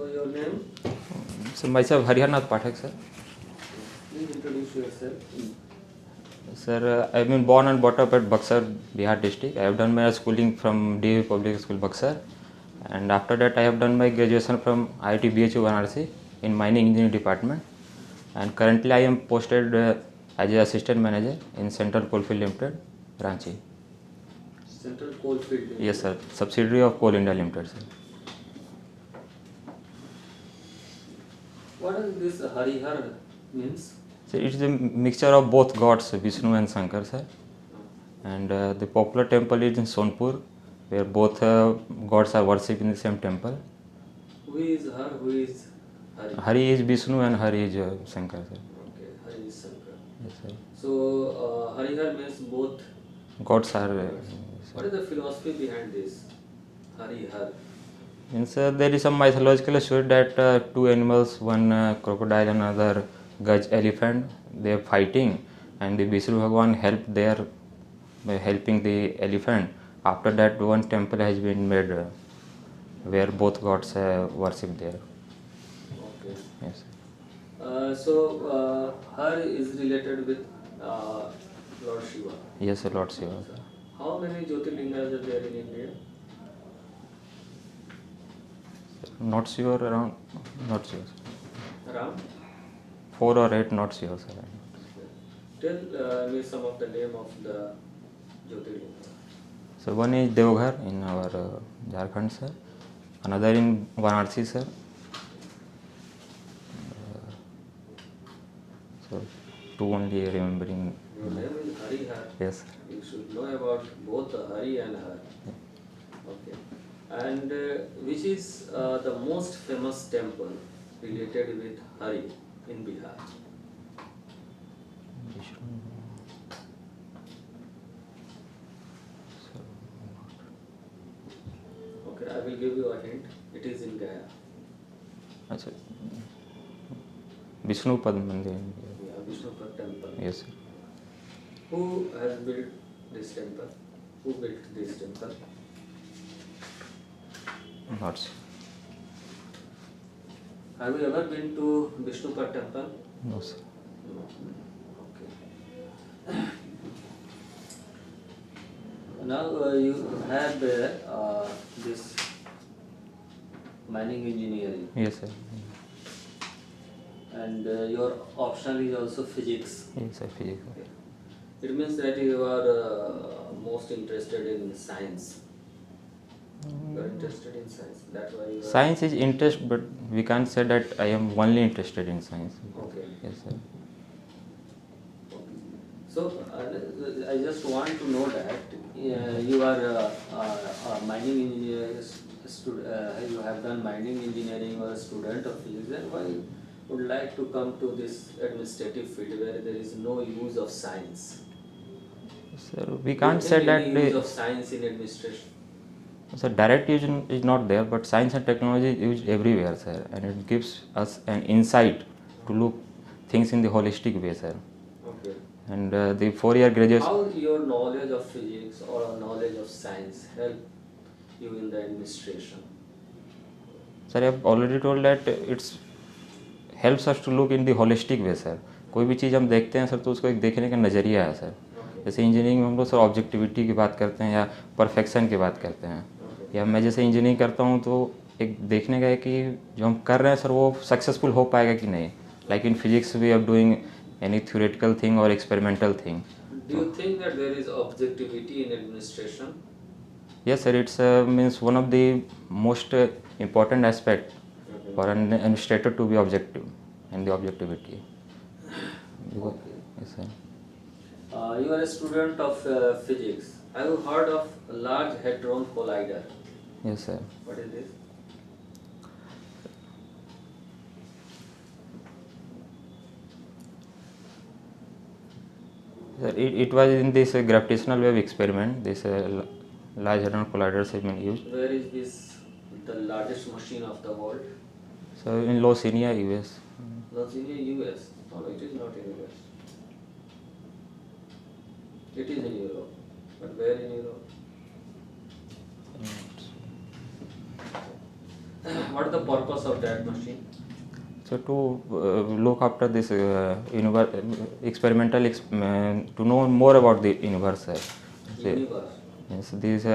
your name? So myself Harihar Pathak, sir. Please introduce yourself. Sir, I've been born and brought up at Buxar, Bihar district. I have done my schooling from DAV Public School, Buxar. And after that, I have done my graduation from IIT BHU Varanasi in mining engineering department. And currently, I am posted as an assistant manager in Central Coalfield Limited, Ranchi. Central Coalfield Limited. Yes, sir. Subsidiary of Coal India Limited, sir. What does this Harihar means? So it's a mixture of both gods, Vishnu and Shankar, sir. And the popular temple is in Sonpur, where both gods are worshipped in the same temple. Who is Har? Who is Hari? Hari is Vishnu and Hari is Shankar, sir. Okay, Hari is Shankar. Yes, sir. So Harihar means both. Gods are. What is the philosophy behind this Harihar? Means there is some mythological story that two animals, one crocodile and another gaj elephant, they are fighting, and the Vishnu Bhagwan helped there by helping the elephant. After that, one temple has been made where both gods worship there. Okay. Yes. So Har is related with Lord Shiva. Yes, sir, Lord Shiva. How many Jyotirlingas are there in India? Not sure around. Not sure. Around? 4 or 8, not sure, sir. Tell me some of the name of the Jyotirlinga. So one is Deoghar in our Jharkhand, sir. Another in Varanasi, sir. So two only remembering. Your name is Harihar. Yes, sir. You should know about both Hari and Har. Okay. And which is the most famous temple related with Hari in Bihar? Okay, I will give you a hint. It is in Gaya. अच्छा विष्णुपद मंदिर. Yeah, Vishnupad temple. Yes, sir. Who has built this temple? Who built this temple? Not sure. Have you ever been to Vishnupad temple? No, sir. No. Okay. Now you have this mining engineering, Yes, sir. and your optional is also physics. Yes, sir. Physics. Okay. It means that you are most interested in science. You are interested in science. That's why you are. Science is interest, but we can't say that I am only interested in science. Okay. Yes, sir. So I just want to know that you are a mining engineer. You have done mining engineering or a student of physics, and why you would like to come to this administrative field where there is no use of science? Sir, we can't say Any that use of science in administration. so direct use is not there, but science and technology is used everywhere, sir, and it gives us an insight to look things in the holistic way, sir. Okay. And the 4-year graduation. How your knowledge of physics or knowledge of science help you in the administration? Sir, I have already told that it's helps us to look in the holistic way, sir. कोई भी चीज़ हम देखते हैं sir तो उसको एक देखने का नज़रिया है सर. जैसे इंजीनियरिंग में हम लोग सर ऑब्जेक्टिविटी की बात करते हैं या परफेक्शन की बात करते हैं, या मैं जैसे इंजीनियरिंग करता हूँ तो एक देखने का है कि जो हम कर रहे हैं सर वो सक्सेसफुल हो पाएगा कि नहीं. Like in physics we are doing any theoretical thing or experimental thing. Do you think that there is objectivity in administration? Yes, sir. It's means one of the most important aspect for an administrator to be objective and the objectivity. Okay. Yes, sir. You are a student of physics. Have you heard of Large Hadron Collider? Yes, sir. What is this? Sir, it was in this gravitational wave experiment. This Large Hadron Colliders has been used. Where is this the largest machine of the world? So in Lausanne, US. Not in the US. No, it is not in US. It is in Europe. But where in Europe? What is the purpose of that machine? So to look after this experimental to know more about the universe. Universe. Yes, these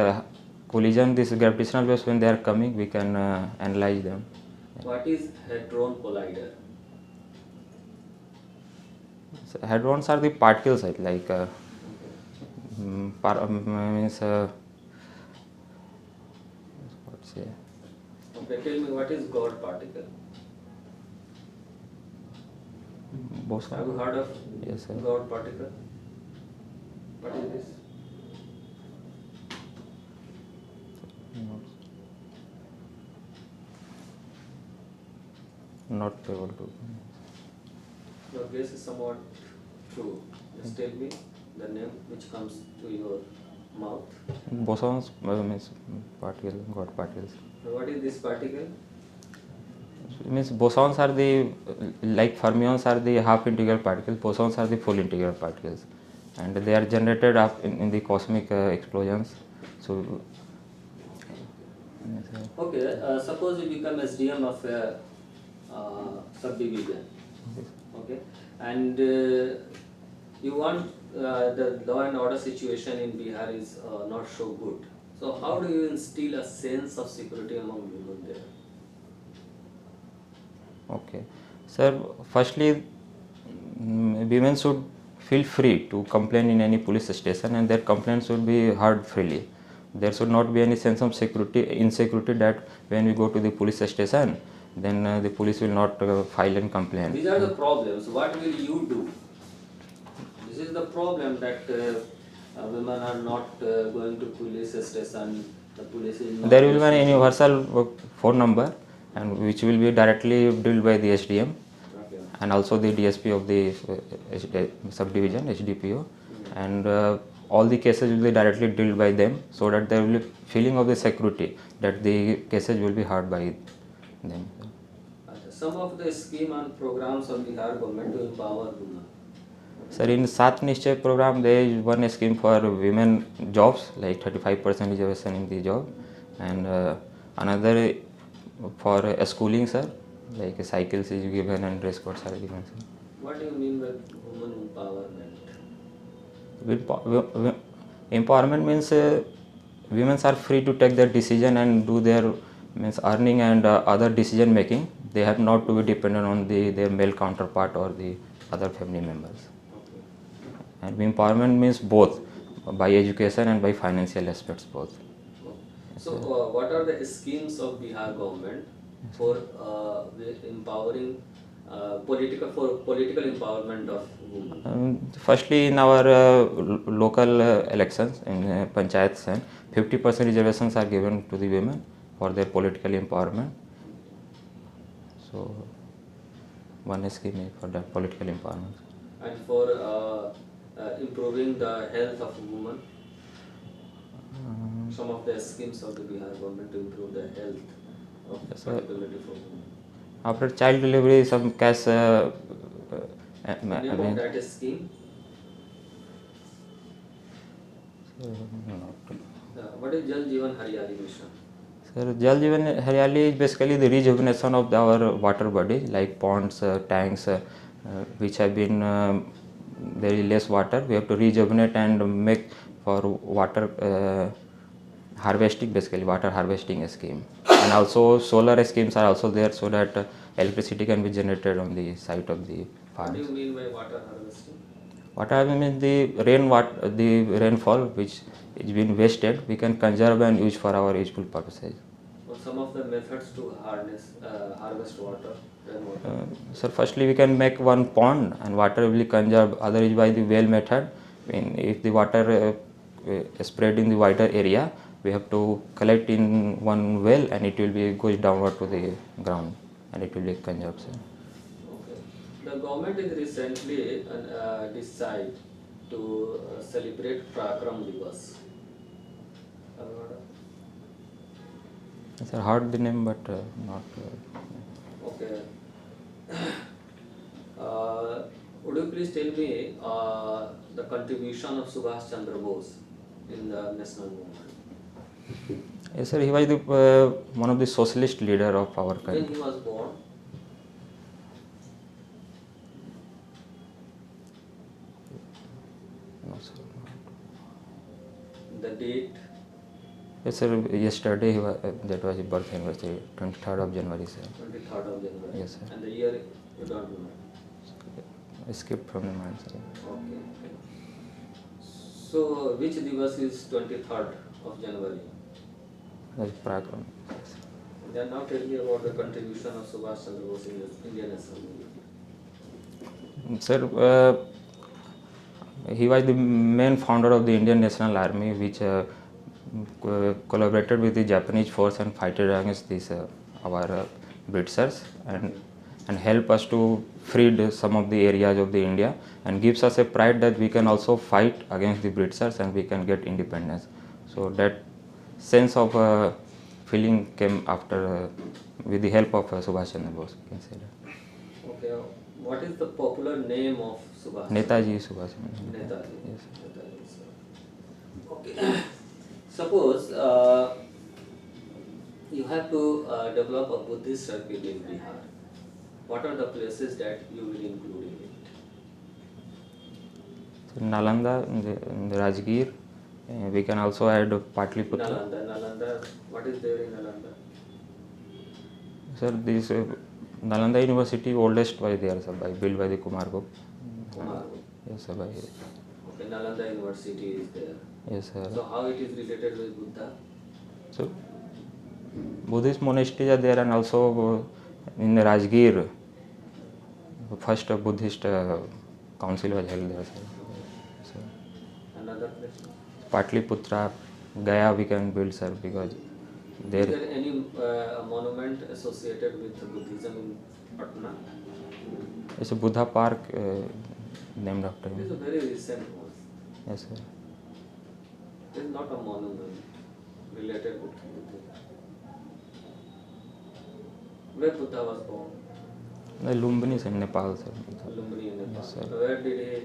collision, this gravitational waves when they are coming, we can analyze them. What is hadron collider? So hadrons are the particles, like means what say? Okay, tell me what is God particle? Boson. Have you heard of Yes, sir. God particle? What is this? Not able to. Your guess is somewhat true. Just tell me the name which comes to your mouth. Bosons means particle, God particles. What is this particle? It means bosons are the, like fermions are the half integral particles, bosons are the full integral particles, and they are generated up in the cosmic explosions. So yes, sir. Okay, suppose you become SDM of a subdivision. Okay, and you want the law and order situation in Bihar is not so good. So how do you instill a sense of security among people there? Okay, sir. Firstly, women should feel free to complain in any police station, and their complaints should be heard freely. There should not be any sense of insecurity that when we go to the police station, then the police will not file and complain. These are the problems. What will you do? This is the problem that women are not going to police station. The police is not. There will be an universal phone number, and which will be directly dealt by the SDM Okay. and also the DSP of the subdivision HDPO, and all the cases will be directly dealt by them, so that there will be feeling of the security that the cases will be heard by them. Some of the scheme and programs of Bihar government to empower women. Sir, in Sat Nishchay program, there is one scheme for women jobs, like 35% reservation in the job, and another for schooling, sir, like cycles is given and dress codes are given, sir. What do you mean by women empowerment? Empowerment means women are free to take their decision and do their means earning and other decision making. They have not to be dependent on their male counterpart or the other family members. Okay. And empowerment means both by education and by financial aspects both. So, what are the schemes of Bihar government for empowering political empowerment of women? Firstly, in our local elections in panchayats, 50% reservations are given to the women for their political empowerment. So, one scheme is for that political empowerment. And for improving the health of women, some of the schemes of the Bihar government to improve the health of Yes, sir. particularly for women. After child delivery, some cash. Name of that scheme? What is Jal Jeevan Haryali Mission? Sir, Jal Jeevan Haryali is basically the rejuvenation of our water bodies like ponds, tanks, which have been very less water. We have to rejuvenate and make for water harvesting, basically water harvesting scheme. And also solar schemes are also there so that electricity can be generated on the site of the What do farms. you mean by water harvesting? Water harvesting means the rainfall which is being wasted, we can conserve and use for our useful purposes. Or some of the methods to harvest water, rainwater. So firstly we can make one pond and water will be conserved. Other is by the well method. If the water is spread in the wider area, we have to collect in one well and it will be goes downward to the ground and it will be conserved. Okay. The government is recently decide to celebrate Prakram Divas. Have you heard of? Sir, heard the name but not. Okay. Would you please tell me the contribution of Subhash Chandra Bose in the national movement? Yes, sir. He was the one of the socialist leader of our When country. he was born? No, sir. The date? Yes, sir. Yesterday he was, that was his birth anniversary, 23rd of January, sir. 23rd of January. Yes, sir. And the year you don't know. Escaped from the mind, sir. Okay. So which Divas is 23rd of January? That's Parakram. Yes. Then now tell me about the contribution of Subhash Chandra Bose in the Indian National Movement. Sir, he was the main founder of the Indian National Army, which collaborated with the Japanese force and fighted against these our Britishers and help us to free some of the areas of the India and gives us a pride that we can also fight against the Britishers and we can get independence. So that sense of feeling came after with the help of Subhash Chandra Bose. You can say that. Okay. What is the popular name of Subhash? Netaji Subhash Chandra Bose. Netaji. Yes. Netaji, sir. Okay. Suppose you have to develop a Buddhist circle in Bihar. What are the places that you will include in it? So Nalanda, the Rajgir, we can also add Patliputra. Nalanda. What is there in Nalanda? Sir, this Nalanda University oldest by there, sir, built by the Kumargupta. Kumargupta. Yes, sir. By, Okay, Nalanda University is there. yes, sir. So how it is related with Buddha? So Buddhist monasteries are there, and also in the Rajgir, first Buddhist council was held there, sir. So, Another place? Patliputra, Gaya we can build, sir, because Is there. there any monument associated with Buddhism in Patna? It's a Buddha Park named after It is a him. very recent one. Yes, sir. It is not a monument related with Buddhism. Where Buddha was born? The Lumbini is in Nepal, sir. Lumbini in Nepal. Yes, sir. Where did he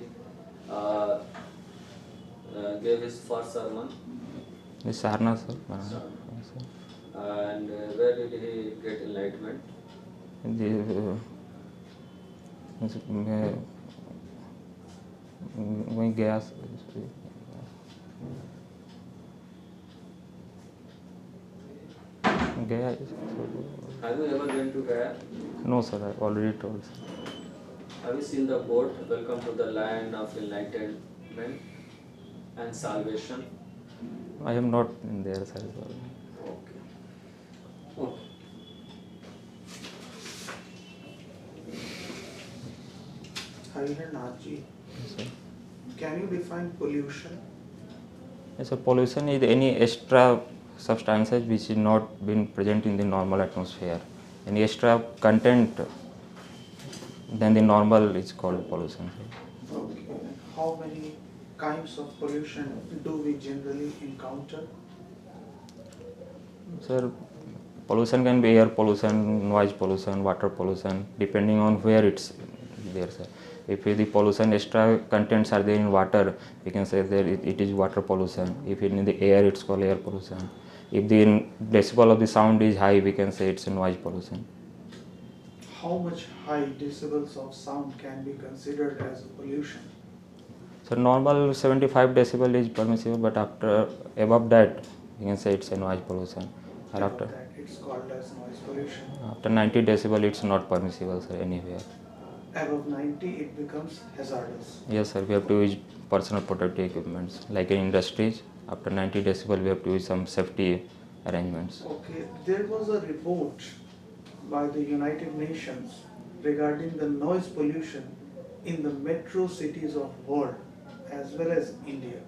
gave his first sermon? The Sarnath, sir. Sarnath. Yes, sir. And where did he get enlightenment? The वहीं गया गया Have you ever been to Gaya? No, sir, I already told, sir. Have you seen the board, Welcome to the Land of Enlightenment and Salvation? I am not in there, sir. Okay. Okay. Harinder Nathji, Yes, sir. can you define pollution? Yes, sir. Pollution is any extra substances which is not been present in the normal atmosphere. Any extra content than the normal is called pollution, sir. Okay. How many kinds of pollution do we generally encounter? Sir, pollution can be air pollution, noise pollution, water pollution, depending on where it's there, sir. If the pollution extra contents are there in water, we can say that it is water pollution. If in the air, it's called air pollution. If the decibel of the sound is high, we can say it's a noise pollution. How much high decibels of sound can be considered as a pollution? So normal 75 decibel is permissible, but after above that, we can say it's a noise pollution. Or after That it's called as noise pollution. 90 decibel, it's not permissible, sir, anywhere. Above 90, it becomes hazardous. Yes, sir. We have to use personal protective equipments. Like in industries, after 90 decibel, we have to use some safety arrangements. Okay, there was a report by the United Nations regarding the noise pollution in the metro cities of world as well as India.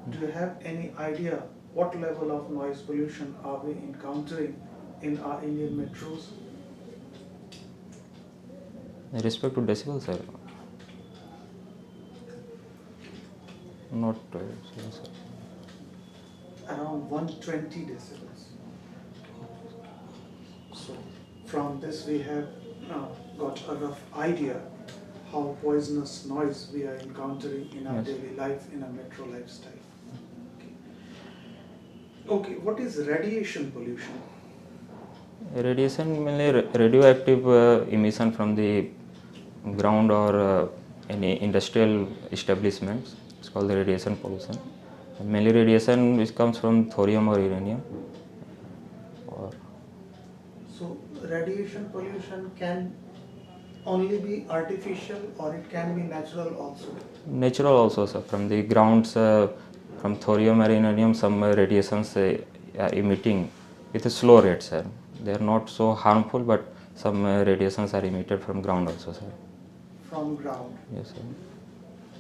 Do you have any idea what level of noise pollution are we encountering in our Indian metros? With respect to decibel, sir, not sure, sir. Around 120 decibels. So from this we have got a rough idea how poisonous noise we are encountering in our Yes. daily life in a metro lifestyle. Okay. Okay, what is radiation pollution? Radiation mainly radioactive emission from the ground or any industrial establishments. It's called the radiation pollution. And mainly radiation which comes from thorium or uranium. Or So radiation pollution can only be artificial or it can be natural also. natural also, sir. From the grounds, from thorium or uranium, some radiations are emitting with a slow rate, sir. They are not so harmful, but some radiations are emitted from ground also, sir. From ground. Yes, sir.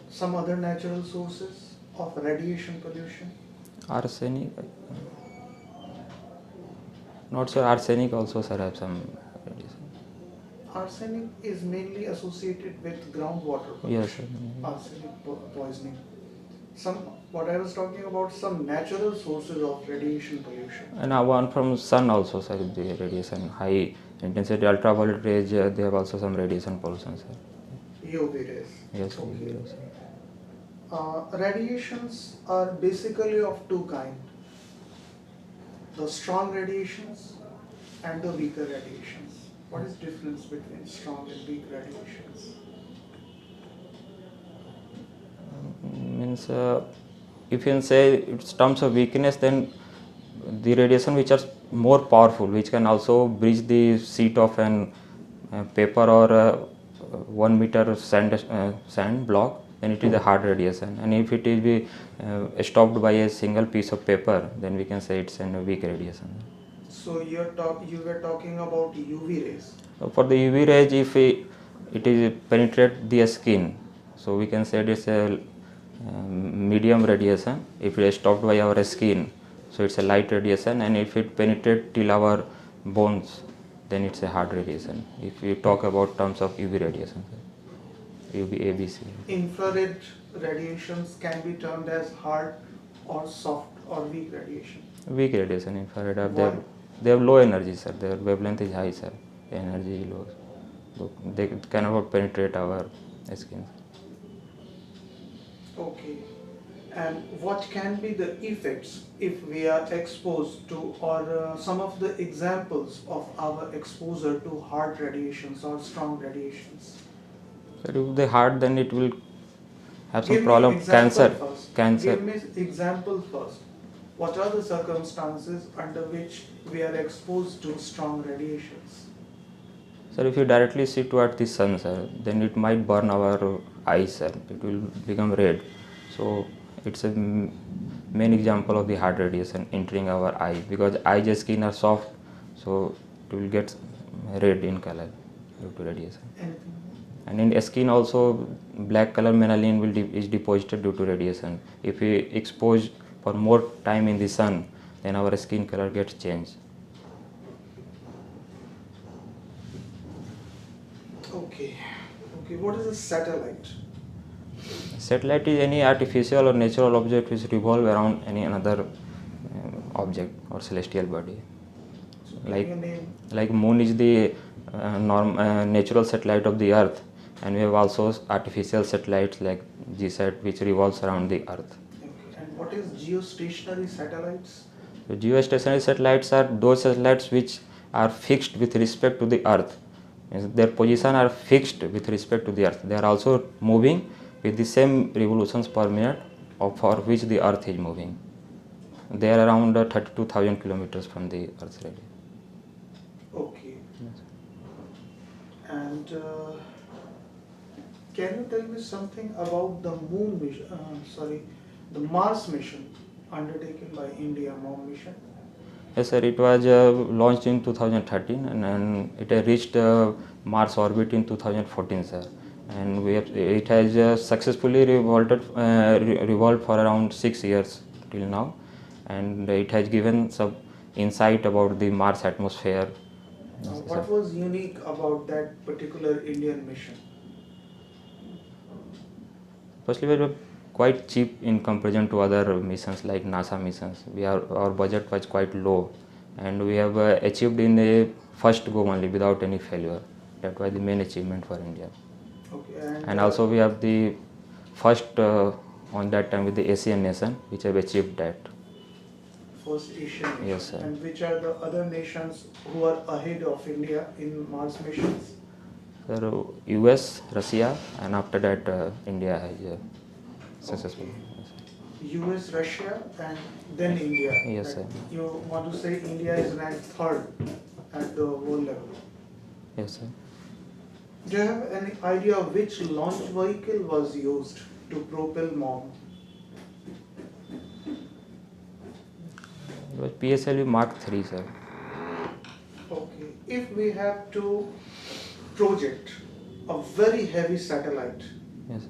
Some other natural sources of radiation pollution? Arsenic, not sir. Arsenic also, sir, have some radiation. Arsenic is mainly associated with groundwater Yes, pollution. sir. Arsenic poisoning. What I was talking about, some natural sources of radiation pollution. And one from sun also, sir. The radiation, high intensity ultraviolet rays, they have also some radiation pollution, sir. UV rays. Yes, sir. Okay. Yes, sir. Radiations are basically of two kinds: the strong radiations and the weaker radiations. What is the difference between strong and weak radiations? Means if you can say it's terms of weakness, then the radiation which are more powerful, which can also breach the sheet of an paper or 1 meter sand block, then it is a hard radiation. And if it is be stopped by a single piece of paper, then we can say it's a weak radiation. So you were talking about UV rays. For the UV rays, if it is penetrate the skin, so we can say it is a medium radiation. If it is stopped by our skin, so it's a light radiation. And if it penetrate till our bones, then it's a hard radiation. If we talk about terms of UV radiation, UV ABC. Infrared radiations can be termed as hard or soft or weak radiation. Weak radiation, infrared, Why? they have low energy, sir. Their wavelength is high, sir. The energy is low. So they cannot penetrate our skin. Okay. And what can be the effects if we are exposed to, or some of the examples of our exposure to hard radiations or strong radiations? So if the heart, then it will have some Give me problem. example Cancer. first. Cancer. Give me example first. What are the circumstances under which we are exposed to strong radiations? Sir, if you directly see toward the sun, sir, then it might burn our eyes, sir. It will become red. So it's a main example of the hard radiation entering our eye, because eyes skin are soft, so it will get red in color due to radiation. Anything? And in skin also, black color melanin is deposited due to radiation. If we expose for more time in the sun, then our skin color gets changed. Okay. Okay. What is a satellite? Satellite is any artificial or natural object which revolve around any another object or celestial body. So Like- give me a name. Like moon is the natural satellite of the earth, and we have also artificial satellites like GSAT which revolves around the earth. Okay. And what is geostationary satellites? So geostationary satellites are those satellites which are fixed with respect to the earth. Means their position are fixed with respect to the earth. They are also moving with the same revolutions per minute for which the earth is moving. They are around 32,000 kilometers from the earth's radius. Okay. And can you tell me something about the moon mission? The Mars mission undertaken by India, MOM mission? Yes, sir. It was launched in 2013, and it has reached Mars orbit in 2014, sir. And it has successfully revolved for around 6 years till now, and it has given some insight about the Mars atmosphere. What was unique about that particular Indian mission? Firstly, we were quite cheap in comparison to other missions like NASA missions. Our budget was quite low, and we have achieved in the first go only without any failure. That was the main achievement for India. Okay. And also we have the first on that time with the Asian nation which have achieved that. first Asian nation. Yes, sir. And which are the other nations who are ahead of India in Mars missions? Sir, US, Russia, and after that India has successful. US, Russia, and then India. Yes, sir. You want to say India is ranked third at the world level. Yes, sir. Do you have any idea of which launch vehicle was used to propel MOM? It was PSLV Mark III, sir. Okay. If we have to project a very heavy satellite, Yes.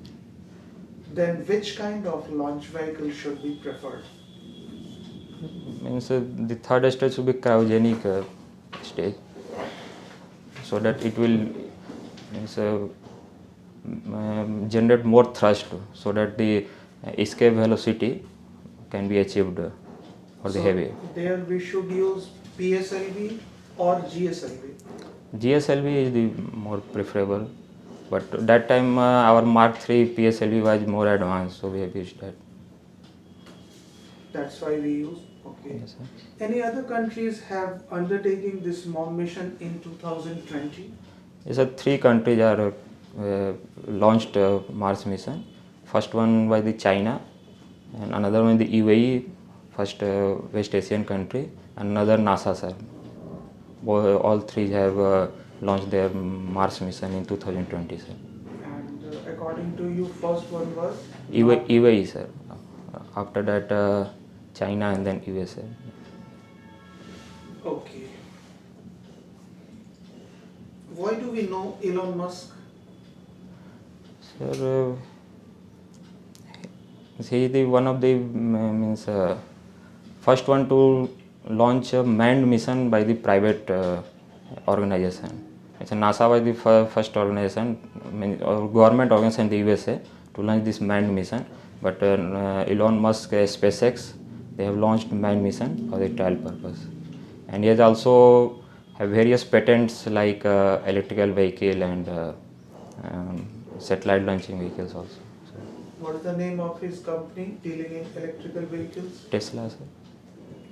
then which kind of launch vehicle should be preferred? Means the third stage should be cryogenic stage, so that it will generate more thrust, so that the escape velocity can be achieved for the So heavy. there we should use PSLV or GSLV. GSLV is the more preferable, but that time our Mark III PSLV was more advanced, so we have used that. That's why we use. Okay. Yes, sir. Any other countries have undertaking this MOM mission in 2020? Yes, sir. 3 countries are launched Mars mission. First one was the China, and another one the UAE, first West Asian country, and another NASA, sir. All 3 have launched their Mars mission in 2020, sir. And according to you, first one was? UAE, sir. After that, China and then USA. Okay. Why do we know Elon Musk? Sir, he is the one of the means first one to launch a manned mission by the private organization. It's NASA was the first organization, or government organization in the USA to launch this manned mission. But Elon Musk, SpaceX, they have launched manned mission for the trial purpose. And he has also have various patents like electrical vehicle and satellite launching vehicles also. So, What is the name of his company dealing in electrical vehicles? Tesla, sir.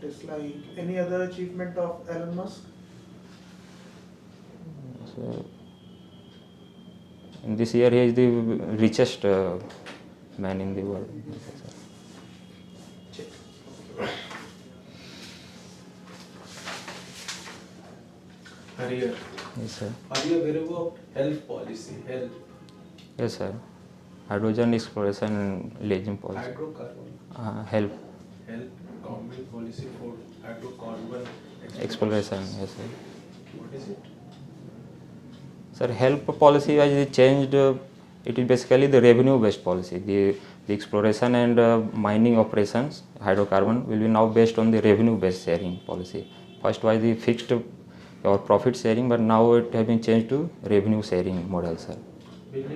Tesla Inc. Any other achievement of Elon Musk? So, in this year, he is the richest man in the world. Check. Harrier, Yes, sir. are you aware about health policy, health, Yes, sir. Hydrogen exploration and legend policy. hydrocarbon, Help health government policy for hydrocarbon exploration. Yes, sir. What is it? Sir, help policy has changed. It is basically the revenue-based policy. The exploration and mining operations, hydrocarbon, will be now based on the revenue-based sharing policy. First was the fixed or profit sharing, but now it has been changed to revenue sharing model, sir.